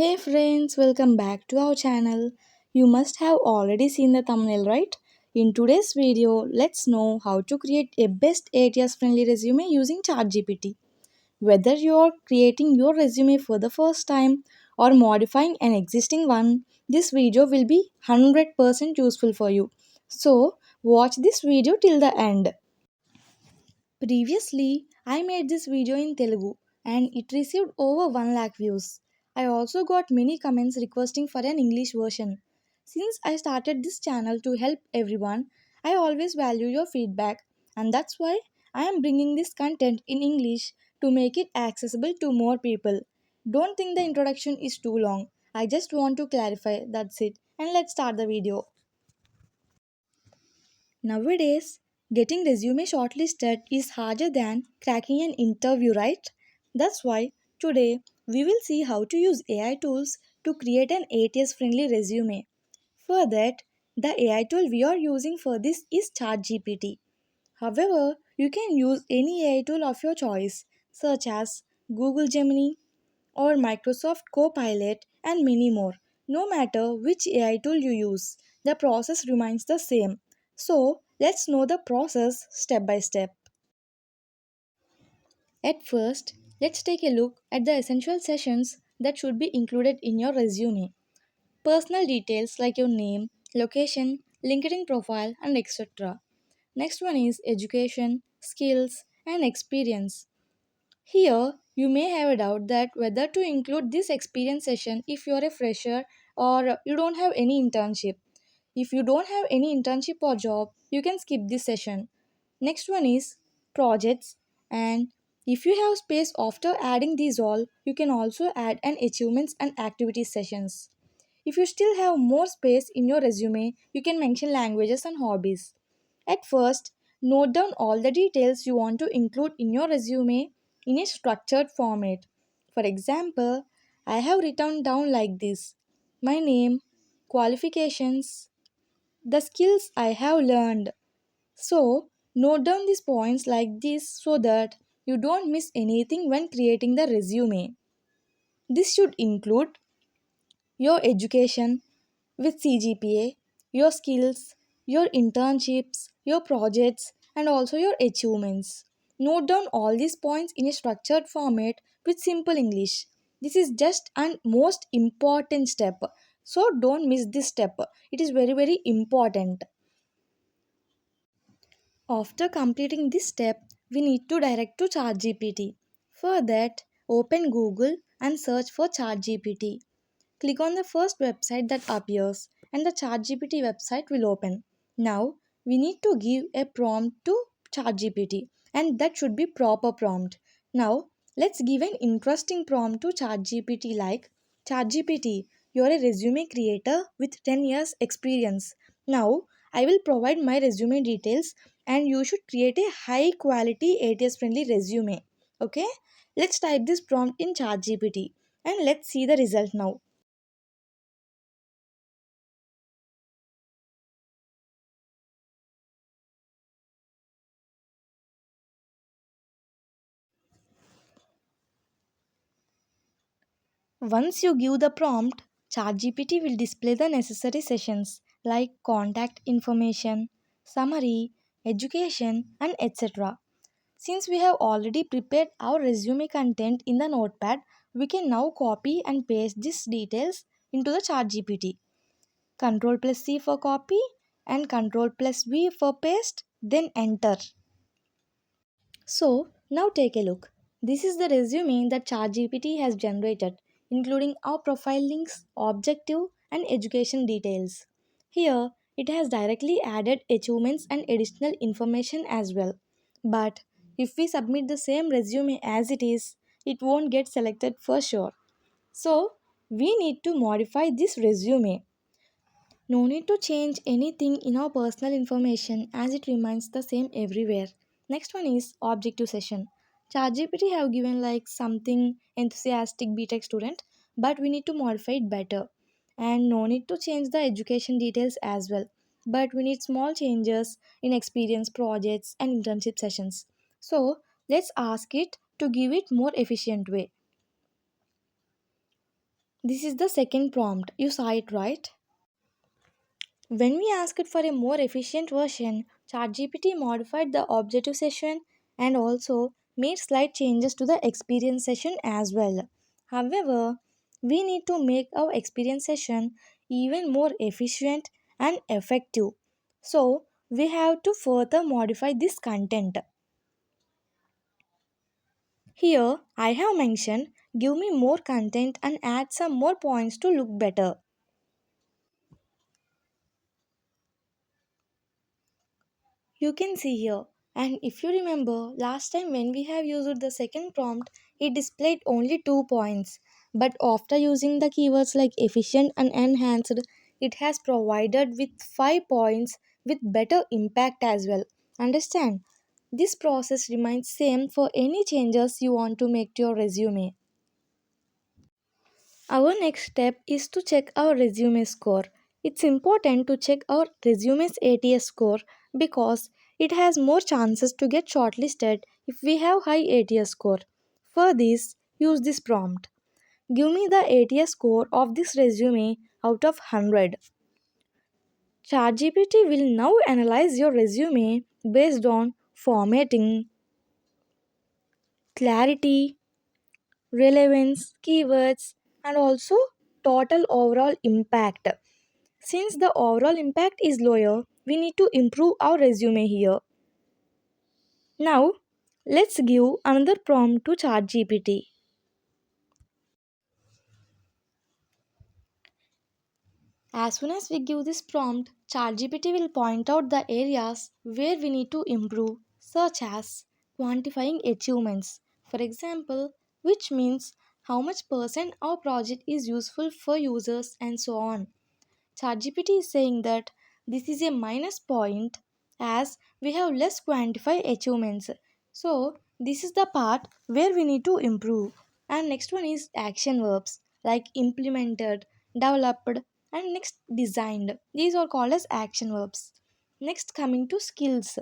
Hey friends, welcome back to our channel. You must have already seen the thumbnail, right? In today's video, let's know how to create a best ATS friendly resume using ChatGPT. Whether you're creating your resume for the first time or modifying an existing one, this video will be 100% useful for you. So, watch this video till the end. Previously, I made this video in Telugu and it received over 1 lakh views. I also got many comments requesting for an English version. Since I started this channel to help everyone, I always value your feedback and that's why I am bringing this content in English to make it accessible to more people. Don't think the introduction is too long. I just want to clarify, that's it. And let's start the video. Nowadays, getting resume shortlisted is harder than cracking an interview, right? That's why today we will see how to use AI tools to create an ATS friendly resume. For that, the AI tool we are using for this is ChatGPT. However, you can use any AI tool of your choice, such as Google Gemini or Microsoft Copilot and many more. No matter which AI tool you use, the process remains the same. So, let's know the process step by step. At first, let's take a look at the essential sessions that should be included in your resume. Personal details like your name, location, LinkedIn profile, and etc. Next one is education, skills, and experience. Here, you may have a doubt that whether to include this experience session if you're a fresher or you don't have any internship. If you don't have any internship or job, you can skip this session. Next one is projects, and if you have space after adding these all, you can also add an achievements and activity sessions. If you still have more space in your resume, you can mention languages and hobbies. At first, note down all the details you want to include in your resume in a structured format. For example, I have written down like this: my name, qualifications, the skills I have learned. So, note down these points like this so that you don't miss anything when creating the resume. This should include your education with CGPA, your skills, your internships, your projects, and also your achievements. Note down all these points in a structured format with simple English. This is just and most important step. So don't miss this step. It is very very important. After completing this step, we need to direct to ChatGPT. For that, open Google and search for ChatGPT. Click on the first website that appears and the ChatGPT website will open. Now we need to give a prompt to ChatGPT and that should be proper prompt. Now let's give an interesting prompt to ChatGPT like ChatGPT, you're a resume creator with 10 years experience. Now I will provide my resume details and you should create a high quality ATS friendly resume. Okay? Let's type this prompt in ChatGPT and let's see the result now. Once you give the prompt, ChatGPT will display the necessary sessions like contact information, summary, education, and etc. Since we have already prepared our resume content in the notepad, we can now copy and paste these details into the ChatGPT. Control plus C for copy and Control plus V for paste, then enter. So, now take a look. This is the resume that ChatGPT has generated, including our profile links, objective, and education details. Here, it has directly added achievements and additional information as well. But if we submit the same resume as it is, it won't get selected for sure. So, we need to modify this resume. No need to change anything in our personal information as it remains the same everywhere. Next one is objective session. ChatGPT have given like something enthusiastic BTech student, but we need to modify it better. And no need to change the education details as well. But we need small changes in experience projects and internship sessions. So let's ask it to give it more efficient way. This is the second prompt. You saw it right? When we asked for a more efficient version, ChatGPT modified the objective session and also made slight changes to the experience session as well. However, we need to make our experience session even more efficient and effective. So, we have to further modify this content. Here, I have mentioned give me more content and add some more points to look better. You can see here. And if you remember, last time when we have used the second prompt, it displayed only 2 points. But after using the keywords like efficient and enhanced, it has provided with 5 points with better impact as well. Understand? This process remains same for any changes you want to make to your resume. Our next step is to check our resume score. It's important to check our resume's ATS score because it has more chances to get shortlisted if we have high ATS score. For this, use this prompt. Give me the ATS score of this resume out of 100. ChatGPT will now analyze your resume based on formatting, clarity, relevance, keywords, and also total overall impact. Since the overall impact is lower, we need to improve our resume here. Now, let's give another prompt to ChatGPT. As soon as we give this prompt, ChatGPT will point out the areas where we need to improve, such as quantifying achievements. For example, which means how much percent our project is useful for users and so on. ChatGPT is saying that this is a minus point as we have less quantified achievements. So, this is the part where we need to improve. And next one is action verbs like implemented, developed, and next designed. These are called as action verbs. Next, coming to skills.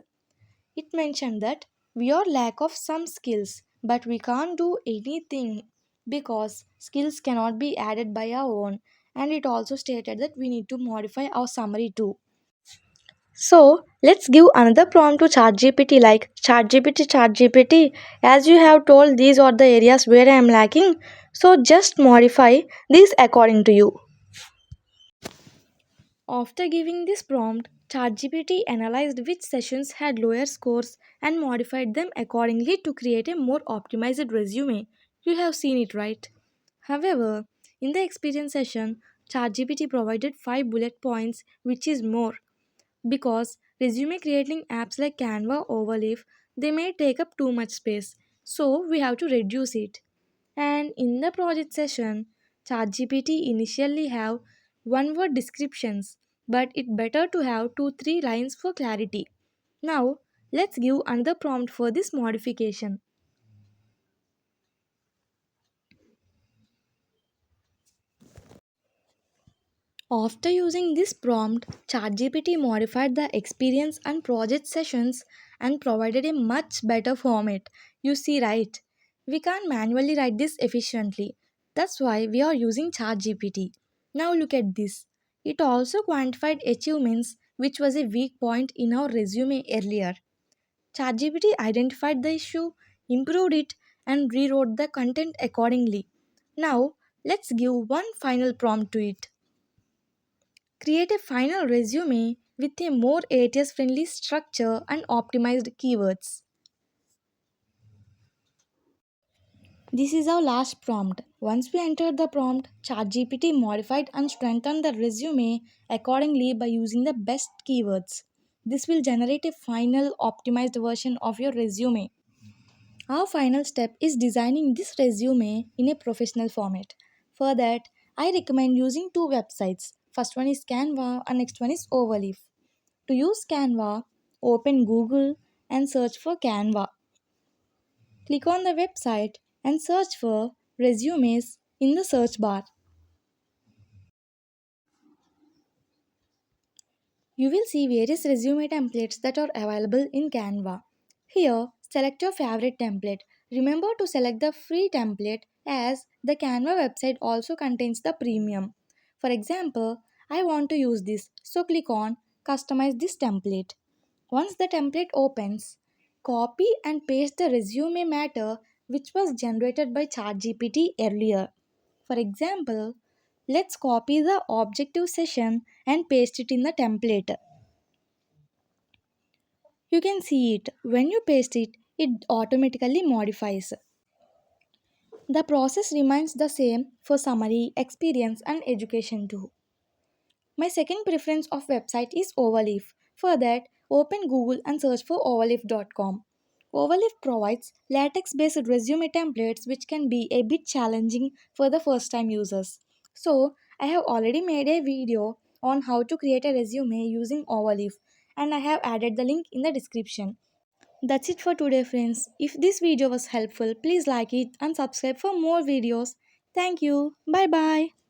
It mentioned that we are lack of some skills, but we can't do anything because skills cannot be added by our own. And it also stated that we need to modify our summary too. So let's give another prompt to ChatGPT like ChatGPT, as you have told these are the areas where I am lacking. So just modify these according to you. After giving this prompt, ChatGPT analyzed which sessions had lower scores and modified them accordingly to create a more optimized resume. You have seen it, right? However, in the experience session, ChatGPT provided 5 bullet points, which is more because resume creating apps like Canva or Overleaf they may take up too much space. So we have to reduce it. And in the project session, ChatGPT initially have one word descriptions, but it better to have 2 3 lines for clarity. Now, let's give another prompt for this modification. After using this prompt, ChatGPT modified the experience and project sessions and provided a much better format. You see, right? We can't manually write this efficiently. That's why we are using ChatGPT. Now look at this. It also quantified achievements, which was a weak point in our resume earlier. ChatGPT identified the issue, improved it, and rewrote the content accordingly. Now, let's give one final prompt to it. Create a final resume with a more ATS friendly structure and optimized keywords. This is our last prompt. Once we entered the prompt, ChatGPT modified and strengthened the resume accordingly by using the best keywords. This will generate a final optimized version of your resume. Our final step is designing this resume in a professional format. For that, I recommend using 2 websites. First one is Canva and next one is Overleaf. To use Canva, open Google and search for Canva. Click on the website and search for resumes in the search bar. You will see various resume templates that are available in Canva. Here, select your favorite template. Remember to select the free template as the Canva website also contains the premium. For example, I want to use this, so click on Customize this template. Once the template opens, copy and paste the resume matter which was generated by ChatGPT earlier. For example, let's copy the objective session and paste it in the template. You can see it. When you paste it, it automatically modifies. The process remains the same for summary, experience, and education too. My second preference of website is Overleaf. For that, open Google and search for overleaf.com. Overleaf provides latex based resume templates which can be a bit challenging for the first time users. So, I have already made a video on how to create a resume using Overleaf and I have added the link in the description. That's it for today, friends. If this video was helpful, please like it and subscribe for more videos. Thank you. Bye bye.